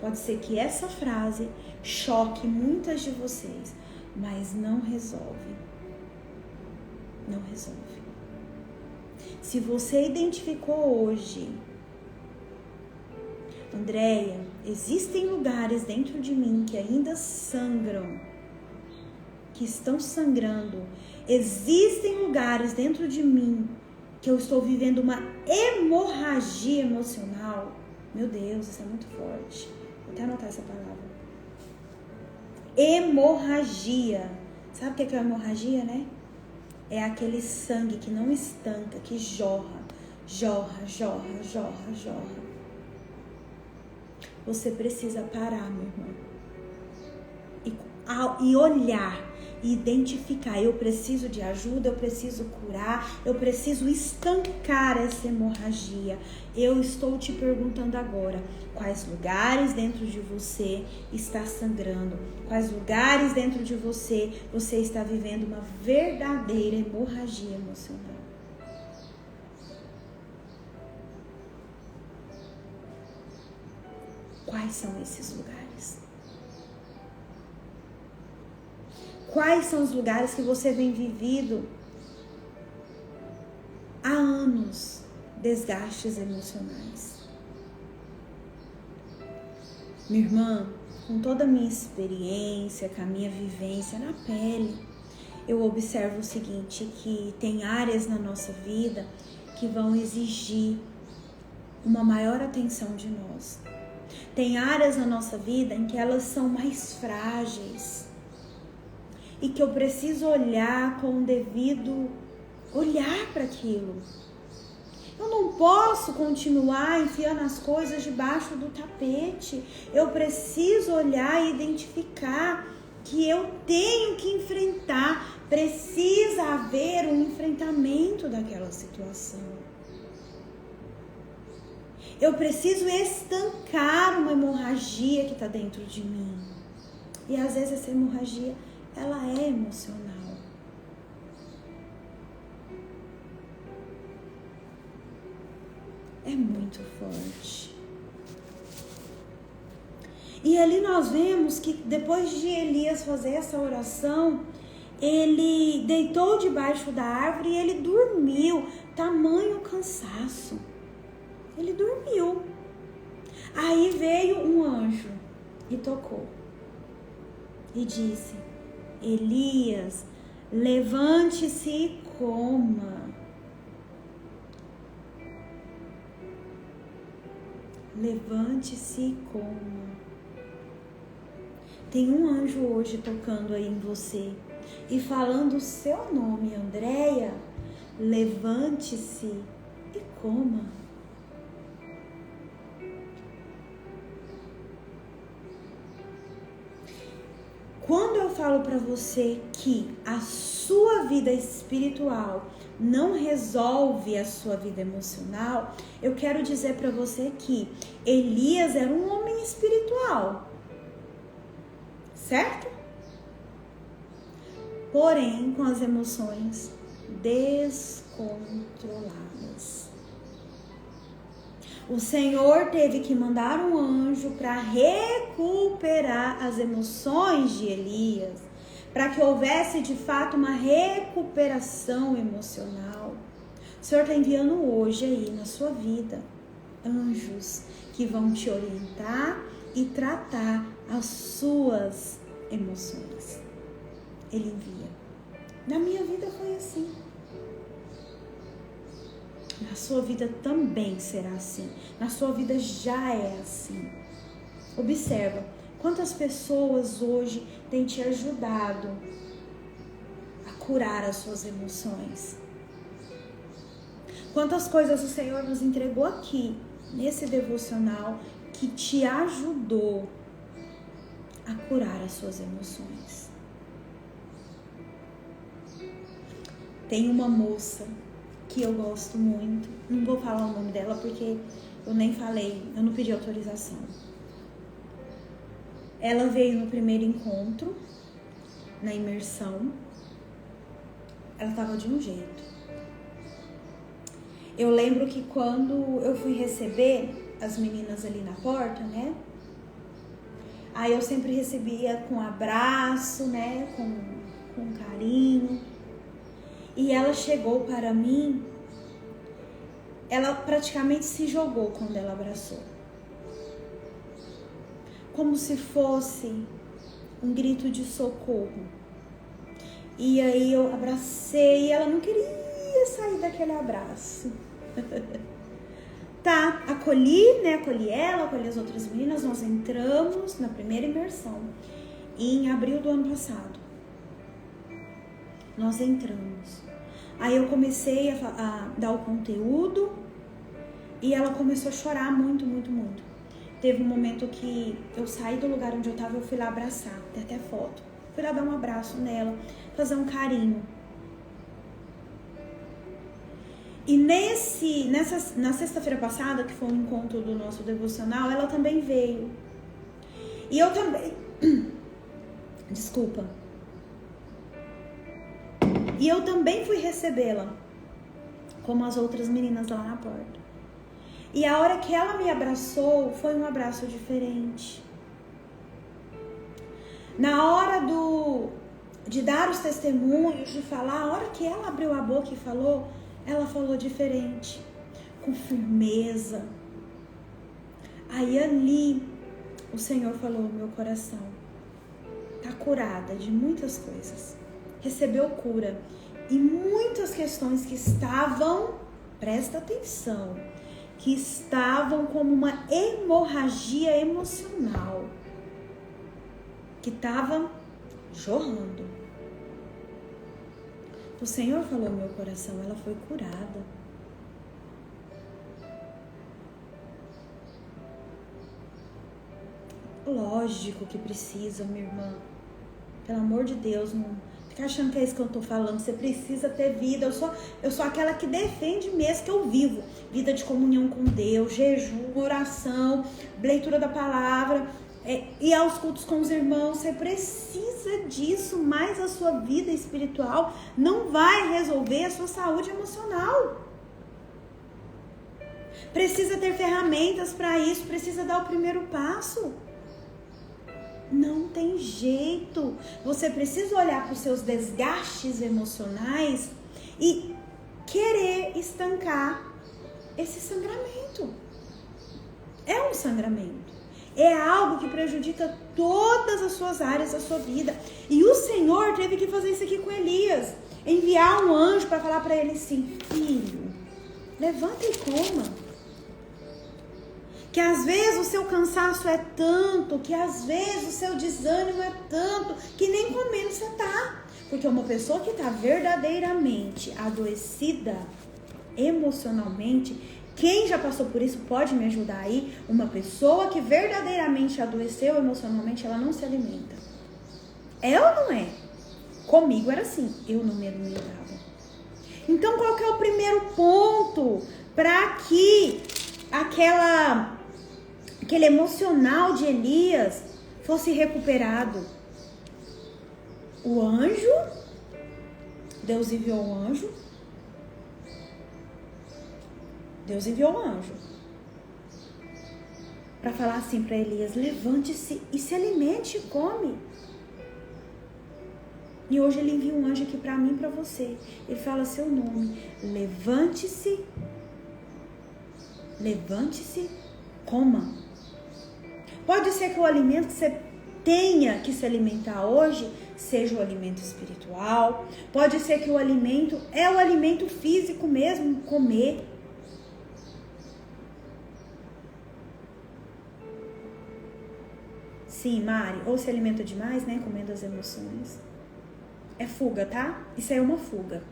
Pode ser que essa frase choque muitas de vocês, mas não resolve. Não resolve. Se você identificou hoje, Andréia, existem lugares dentro de mim que ainda sangram, que estão sangrando. Existem lugares dentro de mim que eu estou vivendo uma hemorragia emocional. Meu Deus, isso é muito forte. Vou até anotar essa palavra. Hemorragia. Sabe o que é hemorragia, né? É aquele sangue que não estanca, que jorra. Jorra, jorra, jorra, jorra. Você precisa parar, meu irmão. E olhar e identificar, eu preciso de ajuda, eu preciso curar, eu preciso estancar essa hemorragia. Eu estou te perguntando agora, quais lugares dentro de você está sangrando? Quais lugares dentro de você está vivendo uma verdadeira hemorragia emocional? Quais são esses lugares? Quais são os lugares que você vem vivido há anos, desgastes emocionais? Minha irmã, com toda a minha experiência, com a minha vivência na pele, eu observo o seguinte, que tem áreas na nossa vida que vão exigir uma maior atenção de nós. Tem áreas na nossa vida em que elas são mais frágeis e que eu preciso olhar com o devido olhar para aquilo. Eu não posso continuar enfiando as coisas debaixo do tapete. Eu preciso olhar e identificar que eu tenho que enfrentar. Precisa haver um enfrentamento daquela situação. Eu preciso estancar uma hemorragia que está dentro de mim. E às vezes essa hemorragia, ela é emocional. É muito forte. E ali nós vemos que depois de Elias fazer essa oração, ele deitou debaixo da árvore e ele dormiu. Tamanho cansaço. Ele dormiu. Aí veio um anjo e tocou. E disse: Elias, levante-se e coma. Levante-se e coma. Tem um anjo hoje tocando aí em você e falando o seu nome, Andréia. Levante-se e coma. Quando eu falo para você que a sua vida espiritual não resolve a sua vida emocional, eu quero dizer para você que Elias era um homem espiritual, certo? Porém, com as emoções descontroladas. O Senhor teve que mandar um anjo para recuperar as emoções de Elias, para que houvesse de fato uma recuperação emocional. O Senhor está enviando hoje aí na sua vida anjos que vão te orientar e tratar as suas emoções. Ele envia. Na minha vida foi assim. Na sua vida também será assim. Na sua vida já é assim. Observa quantas pessoas hoje têm te ajudado a curar as suas emoções. Quantas coisas o Senhor nos entregou aqui, nesse devocional, que te ajudou a curar as suas emoções. Tem uma moça que eu gosto muito, não vou falar o nome dela porque eu nem falei, eu não pedi autorização. Ela veio no primeiro encontro, na imersão, ela estava de um jeito. Eu lembro que quando eu fui receber as meninas ali na porta, né? Aí eu sempre recebia com abraço, né? Com carinho. E ela chegou para mim, ela praticamente se jogou quando ela abraçou. Como se fosse um grito de socorro. E aí eu abracei e ela não queria sair daquele abraço. Tá, acolhi, né? Acolhi ela, acolhi as outras meninas. Nós entramos na primeira imersão em abril do ano passado. Nós entramos. Aí eu comecei a dar o conteúdo e ela começou a chorar muito, muito, muito. Teve um momento que eu saí do lugar onde eu tava, eu fui lá abraçar, tem até foto. Fui lá dar um abraço nela, fazer um carinho. E na sexta-feira passada, que foi um encontro do nosso devocional, ela também veio. E eu também... Desculpa. E eu também fui recebê-la, como as outras meninas lá na porta. E a hora que ela me abraçou, foi um abraço diferente. Na hora de dar os testemunhos, de falar, a hora que ela abriu a boca e falou, ela falou diferente, com firmeza. Aí ali, o Senhor falou no meu coração, tá curada de muitas coisas. Recebeu cura. E muitas questões que estavam, presta atenção, que estavam como uma hemorragia emocional, que estava jorrando. O Senhor falou no meu coração, ela foi curada. Lógico que precisa, minha irmã. Pelo amor de Deus, não fica achando que é isso que eu tô falando. Você precisa ter vida. Eu sou aquela que defende mesmo que eu vivo. Vida de comunhão com Deus, jejum, oração, leitura da palavra, ir aos cultos com os irmãos. Você precisa disso, mas a sua vida espiritual não vai resolver a sua saúde emocional. Precisa ter ferramentas para isso, precisa dar o primeiro passo. Não tem jeito. Você precisa olhar para os seus desgastes emocionais e querer estancar esse sangramento. É um sangramento. É algo que prejudica todas as suas áreas da sua vida. E o Senhor teve que fazer isso aqui com Elias. Enviar um anjo para falar para ele assim, filho, levanta e coma. Que às vezes o seu cansaço é tanto, que às vezes o seu desânimo é tanto, que nem comendo você tá. Porque uma pessoa que está verdadeiramente adoecida emocionalmente, quem já passou por isso pode me ajudar aí. Uma pessoa que verdadeiramente adoeceu emocionalmente, ela não se alimenta. É ou não é? Comigo era assim, eu não me alimentava. Então qual que é o primeiro ponto para que aquele emocional de Elias fosse recuperado? O anjo, Deus enviou um anjo. Deus enviou um anjo para falar assim para Elias, levante-se e se alimente e come. E hoje ele envia um anjo aqui para mim e para você. Ele fala seu nome, levante-se, coma. Pode ser que o alimento que você tenha que se alimentar hoje seja o alimento espiritual. Pode ser que o alimento é o alimento físico mesmo, comer. Sim, Mari, ou se alimenta demais, né, comendo as emoções. É fuga, tá? Isso aí é uma fuga.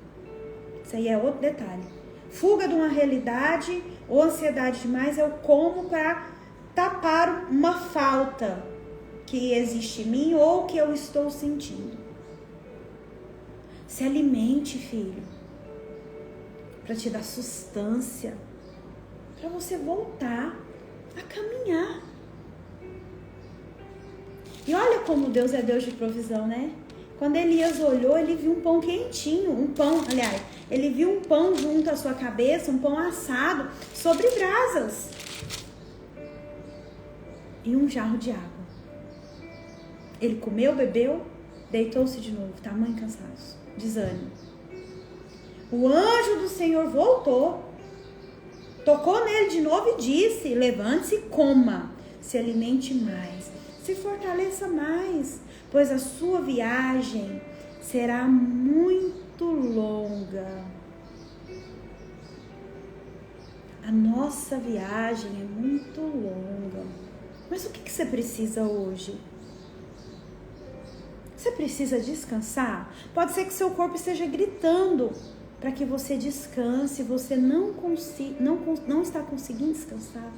Isso aí é outro detalhe. Fuga de uma realidade ou ansiedade demais, eu como para tapar uma falta que existe em mim ou que eu estou sentindo. Se alimente, filho, para te dar sustância, para você voltar a caminhar. E olha como Deus é Deus de provisão, né? Quando Elias olhou, ele viu um pão quentinho, ele viu um pão junto à sua cabeça, um pão assado sobre brasas. E um jarro de água. Ele comeu, bebeu, deitou-se de novo, tamanho cansaço, desânimo. O anjo do Senhor voltou, tocou nele de novo e disse, levante-se e coma, se alimente mais, se fortaleça mais, pois a sua viagem será muito longa. A nossa viagem é muito longa. Mas o que você precisa hoje? Você precisa descansar? Pode ser que seu corpo esteja gritando para que você descanse, você não está conseguindo descansar.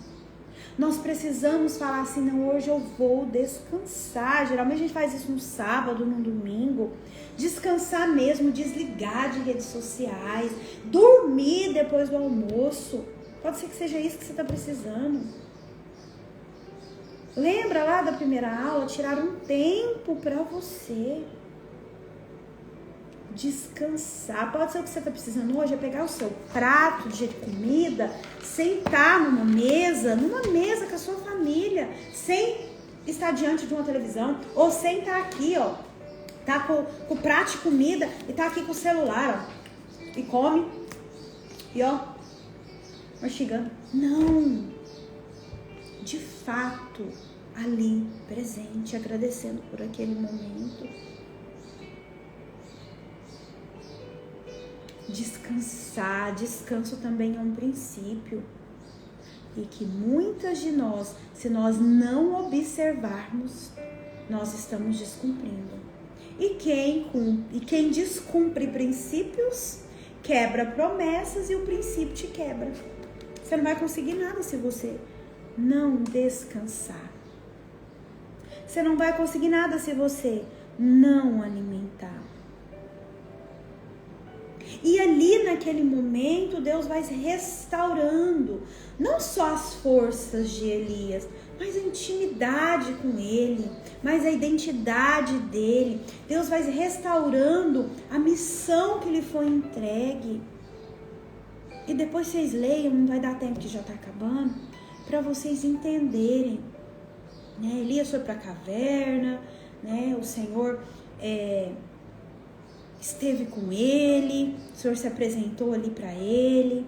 Nós precisamos falar assim, não, hoje eu vou descansar. Geralmente a gente faz isso no sábado, no domingo. Descansar mesmo, desligar de redes sociais, dormir depois do almoço. Pode ser que seja isso que você está precisando. Lembra lá da primeira aula? Tirar um tempo para você. Descansar. Pode ser o que você está precisando hoje, é pegar o seu prato de comida, sentar numa mesa com a sua família, sem estar diante de uma televisão, ou sem estar aqui, ó, tá com o prato de comida e tá aqui com o celular, ó, e come, e ó, mastigando. Não, de fato, ali, presente, agradecendo por aquele momento. Descansar, descanso também é um princípio e que muitas de nós, se nós não observarmos, nós estamos descumprindo. E quem descumpre princípios quebra promessas e o princípio te quebra. Você não vai conseguir nada se você não descansar. Você não vai conseguir nada se você não alimentar. E ali naquele momento Deus vai restaurando não só as forças de Elias, mas a intimidade com ele, mas a identidade dele. Deus vai restaurando a missão que lhe foi entregue. E depois vocês leiam, não vai dar tempo que já está acabando, para vocês entenderem. Né? Elias foi para a caverna, né? O Senhor esteve com ele, o Senhor se apresentou ali para ele,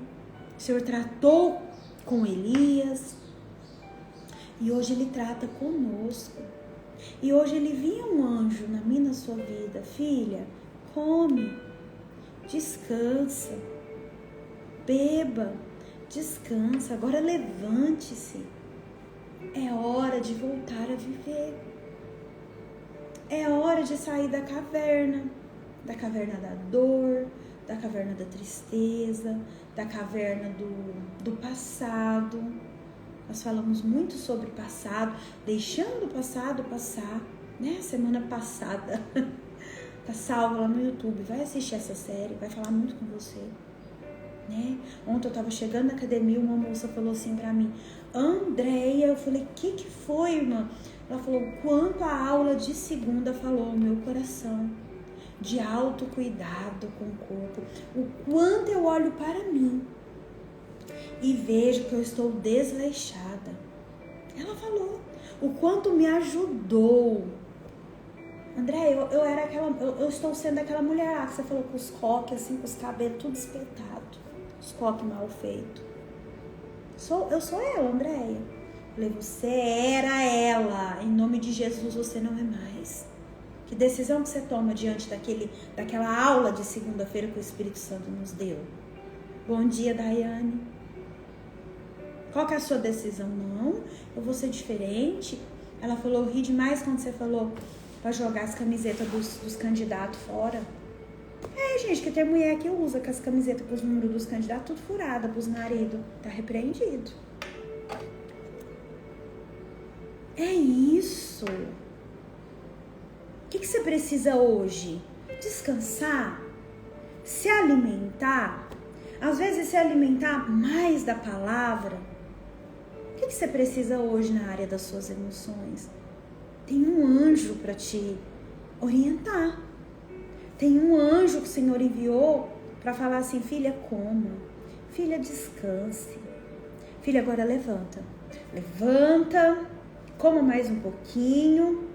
o Senhor tratou com Elias e hoje ele trata conosco. E hoje ele envia um anjo na minha, na sua vida. Filha, come, descansa, beba, descansa, agora levante-se. É hora de voltar a viver. É hora de sair da caverna da dor, da caverna da tristeza, da caverna do passado. Nós falamos muito sobre passado, deixando o passado passar, né? Semana passada, tá salvo lá no YouTube, vai assistir essa série, vai falar muito com você, né? Ontem eu tava chegando na academia, uma moça falou assim pra mim, Andréia, eu falei, que foi, irmã? Ela falou, quanto a aula de segunda falou ao meu coração, de autocuidado com o corpo, o quanto eu olho para mim e vejo que eu estou desleixada. Ela falou, o quanto me ajudou. André, eu estou sendo aquela mulher lá que você falou, com os coques assim, com os cabelos tudo espetado, os coques mal feitos. Eu sou ela, Andréia. Falei, você era ela, em nome de Jesus você não é mais. Que decisão que você toma diante daquela aula de segunda-feira que o Espírito Santo nos deu? Bom dia, Daiane. Qual que é a sua decisão? Não, eu vou ser diferente. Ela falou, eu ri demais quando você falou para jogar as camisetas dos candidatos fora. Gente, que tem mulher que usa com as camisetas com os números dos candidatos tudo furada pros maridos. Tá repreendido. É isso. O que você precisa hoje? Descansar? Se alimentar? Às vezes se alimentar mais da palavra. O que você precisa hoje na área das suas emoções? Tem um anjo para te orientar. Tem um anjo que o Senhor enviou para falar assim, filha, coma. Filha, descanse. Filha, agora levanta. Levanta, coma mais um pouquinho,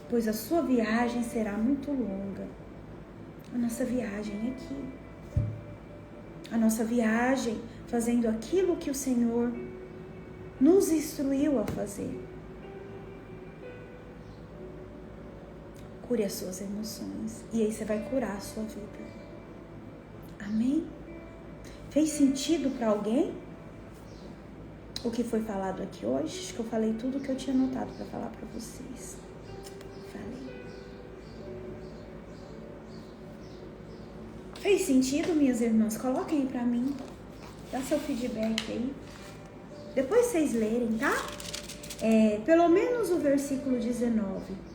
pois a sua viagem será muito longa. A nossa viagem é aqui. A nossa viagem fazendo aquilo que o Senhor nos instruiu a fazer. Cure as suas emoções e aí você vai curar a sua vida. Amém? Fez sentido para alguém o que foi falado aqui hoje? Acho que eu falei tudo o que eu tinha anotado para falar para vocês. Falei. Fez sentido, minhas irmãs? Coloquem aí para mim. Dá seu feedback aí. Depois vocês lerem, tá? pelo menos o versículo 19.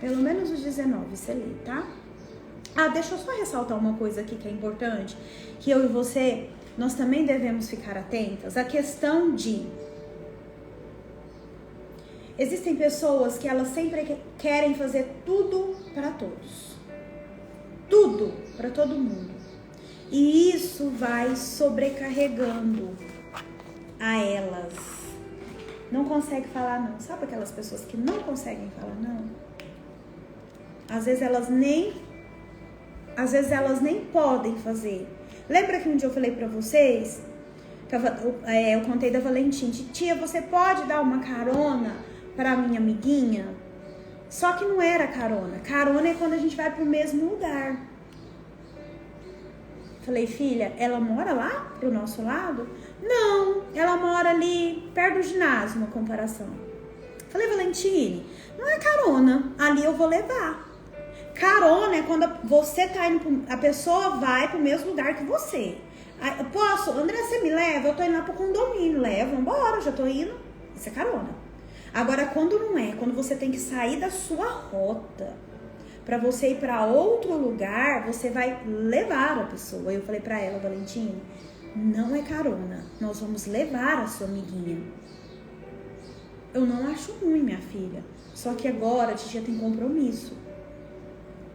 Pelo menos os 19, você lê, tá? Deixa eu só ressaltar uma coisa aqui que é importante, que eu e você, nós também devemos ficar atentas. A questão de... Existem pessoas que elas sempre querem fazer tudo para todos. Tudo para todo mundo. E isso vai sobrecarregando a elas. Não consegue falar não. Sabe aquelas pessoas que não conseguem falar não? Às vezes elas nem podem fazer. Lembra que um dia eu falei pra vocês? Eu contei da Valentim. Tia, você pode dar uma carona pra minha amiguinha? Só que não era carona. Carona é quando a gente vai pro mesmo lugar. Falei, filha, ela mora lá pro nosso lado? Não, ela mora ali perto do ginásio, uma comparação. Falei, Valentine, não é carona, ali eu vou levar. Carona é quando você tá indo, a pessoa vai pro mesmo lugar que você. Posso? André, você me leva? Eu tô indo lá pro condomínio. Leva, vambora, já tô indo. Isso é carona. Agora, quando não é, quando você tem que sair da sua rota pra você ir pra outro lugar, você vai levar a pessoa. Eu falei pra ela, Valentine, não é carona. Nós vamos levar a sua amiguinha. Eu não acho ruim, minha filha. Só que agora a tia tem compromisso.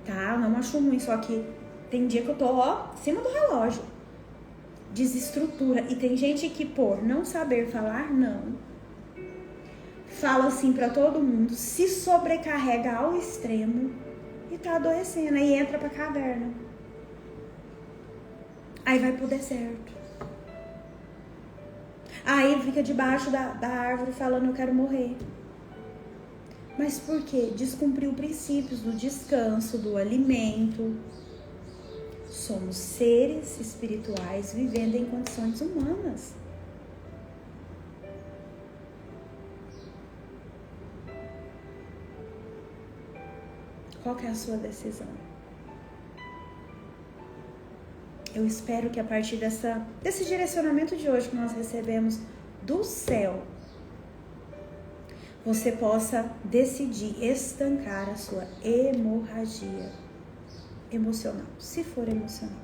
Tá? Não acho ruim, só que tem dia que eu tô, em cima do relógio. Desestrutura. E tem gente que, por não saber falar não, fala assim pra todo mundo, se sobrecarrega ao extremo e tá adoecendo. Aí entra pra caverna. Aí vai pro deserto. Aí fica debaixo da árvore falando, eu quero morrer. Mas por quê? Descumpriu princípios do descanso, do alimento. Somos seres espirituais vivendo em condições humanas. Qual que é a sua decisão? Eu espero que a partir desse direcionamento de hoje que nós recebemos do céu, você possa decidir estancar a sua hemorragia emocional, se for emocional.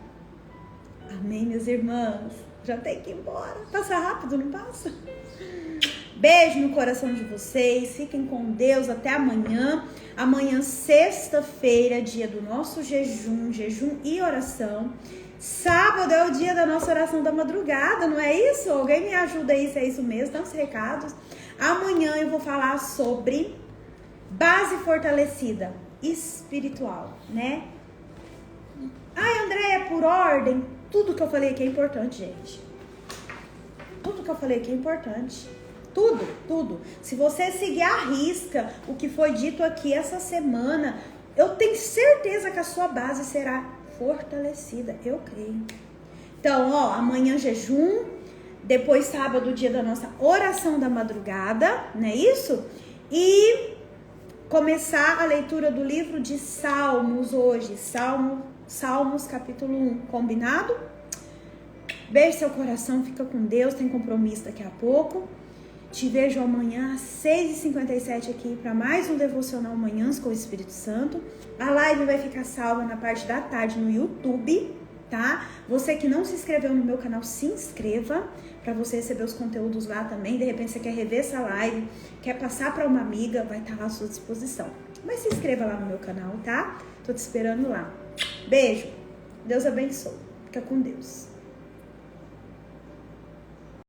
Amém, meus irmãos? Já tem que ir embora. Passa rápido, não passa? Beijo no coração de vocês. Fiquem com Deus. Até amanhã. Amanhã, sexta-feira, dia do nosso jejum e oração. Sábado é o dia da nossa oração da madrugada, não é isso? Alguém me ajuda aí se é isso mesmo? Dá uns recados. Amanhã eu vou falar sobre base fortalecida espiritual, né? Ai, Andréia, por ordem. Tudo que eu falei aqui é importante, gente. Tudo que eu falei aqui é importante. Tudo. Se você seguir à risca o que foi dito aqui essa semana, eu tenho certeza que a sua base será fortalecida. Eu creio. Então, amanhã jejum. Depois, sábado, dia da nossa oração da madrugada, não é isso? E começar a leitura do livro de Salmos hoje. Salmos capítulo 1, combinado? Beijo seu coração, fica com Deus, tem compromisso daqui a pouco. Te vejo amanhã às 6h57 aqui para mais um Devocional Manhãs com o Espírito Santo. A live vai ficar salva na parte da tarde no YouTube, tá? Você que não se inscreveu no meu canal, se inscreva para você receber os conteúdos lá também. De repente você quer rever essa live, quer passar para uma amiga, vai estar lá à sua disposição. Mas se inscreva lá no meu canal, tá? Tô te esperando lá. Beijo. Deus abençoe. Fica com Deus.